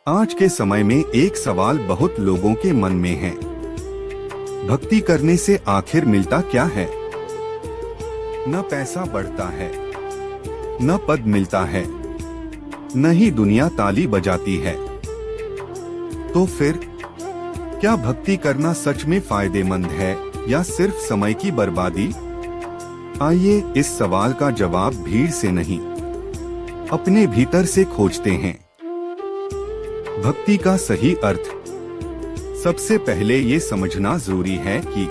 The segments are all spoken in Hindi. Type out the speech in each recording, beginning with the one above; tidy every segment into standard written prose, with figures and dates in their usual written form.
आज के समय में एक सवाल बहुत लोगों के मन में है। भक्ति करने से आखिर मिलता क्या है? न पैसा बढ़ता है, न पद मिलता है, न ही दुनिया ताली बजाती है। तो फिर क्या भक्ति करना सच में फायदेमंद है या सिर्फ समय की बर्बादी? आइए इस सवाल का जवाब भीड़ से नहीं, अपने भीतर से खोजते हैं। भक्ति का सही अर्थ। सबसे पहले ये समझना जरूरी है कि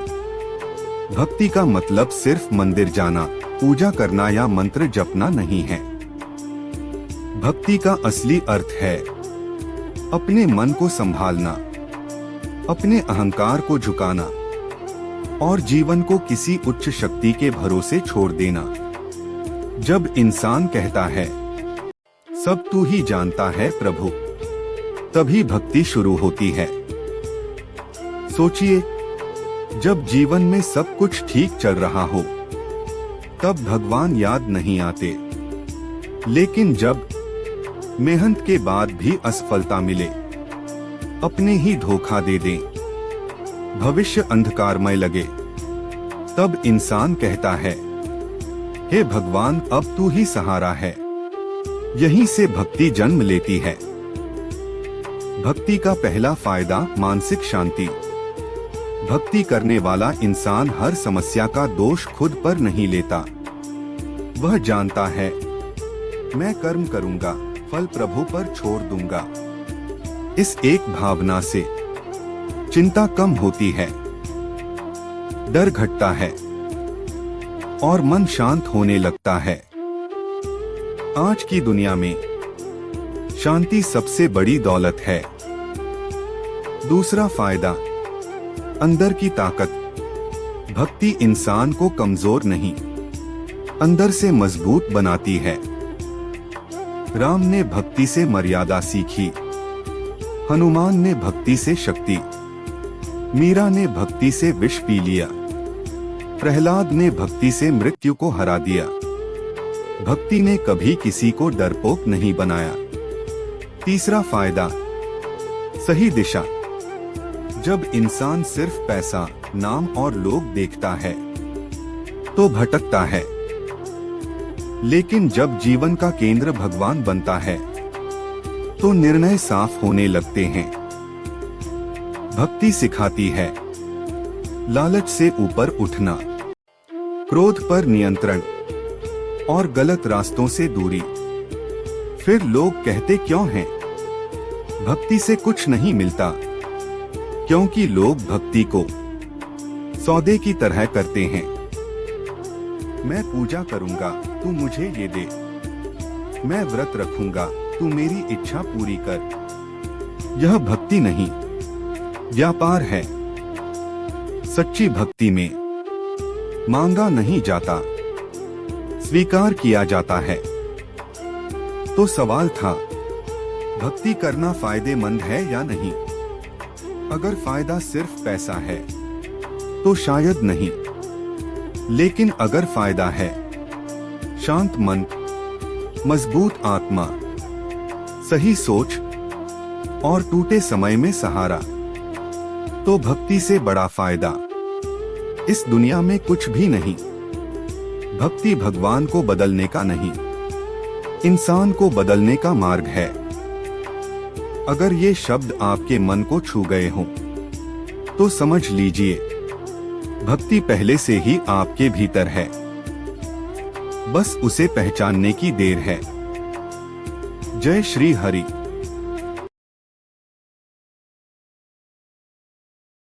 भक्ति का मतलब सिर्फ मंदिर जाना, पूजा करना या मंत्र जपना नहीं है। भक्ति का असली अर्थ है अपने मन को संभालना, अपने अहंकार को झुकाना और जीवन को किसी उच्च शक्ति के भरोसे छोड़ देना। जब इंसान कहता है सब तू ही जानता है प्रभु, तभी भक्ति शुरू होती है। सोचिए, जब जीवन में सब कुछ ठीक चल रहा हो तब भगवान याद नहीं आते, लेकिन जब मेहनत के बाद भी असफलता मिले, अपने ही धोखा दे दें, भविष्य अंधकारमय लगे, तब इंसान कहता है हे भगवान अब तू ही सहारा है। यहीं से भक्ति जन्म लेती है। भक्ति का पहला फायदा मानसिक शांति। भक्ति करने वाला इंसान हर समस्या का दोष खुद पर नहीं लेता। वह जानता है मैं कर्म करूंगा, फल प्रभु पर छोड़ दूंगा। इस एक भावना से चिंता कम होती है, डर घटता है और मन शांत होने लगता है। आज की दुनिया में शांति सबसे बड़ी दौलत है। दूसरा फायदा अंदर की ताकत। भक्ति इंसान को कमजोर नहीं, अंदर से मजबूत बनाती है। राम ने भक्ति से मर्यादा सीखी, हनुमान ने भक्ति से शक्ति, मीरा ने भक्ति से विष पी लिया, प्रहलाद ने भक्ति से मृत्यु को हरा दिया। भक्ति ने कभी किसी को डरपोक नहीं बनाया। तीसरा फायदा सही दिशा। जब इंसान सिर्फ पैसा, नाम और लोग देखता है तो भटकता है, लेकिन जब जीवन का केंद्र भगवान बनता है तो निर्णय साफ होने लगते हैं। भक्ति सिखाती है लालच से ऊपर उठना, क्रोध पर नियंत्रण और गलत रास्तों से दूरी। फिर लोग कहते क्यों हैं भक्ति से कुछ नहीं मिलता? क्योंकि लोग भक्ति को सौदे की तरह करते हैं। मैं पूजा करूंगा, तू मुझे ये दे। मैं व्रत रखूंगा, तू मेरी इच्छा पूरी कर। यह भक्ति नहीं, व्यापार है। सच्ची भक्ति में मांगा नहीं जाता, स्वीकार किया जाता है। तो सवाल था, भक्ति करना फायदेमंद है या नहीं? अगर फायदा सिर्फ पैसा है तो शायद नहीं, लेकिन अगर फायदा है शांत मन, मजबूत आत्मा, सही सोच और टूटे समय में सहारा, तो भक्ति से बड़ा फायदा इस दुनिया में कुछ भी नहीं। भक्ति भगवान को बदलने का नहीं, इंसान को बदलने का मार्ग है। अगर ये शब्द आपके मन को छू गए हों तो समझ लीजिए भक्ति पहले से ही आपके भीतर है, बस उसे पहचानने की देर है। जय श्री हरि।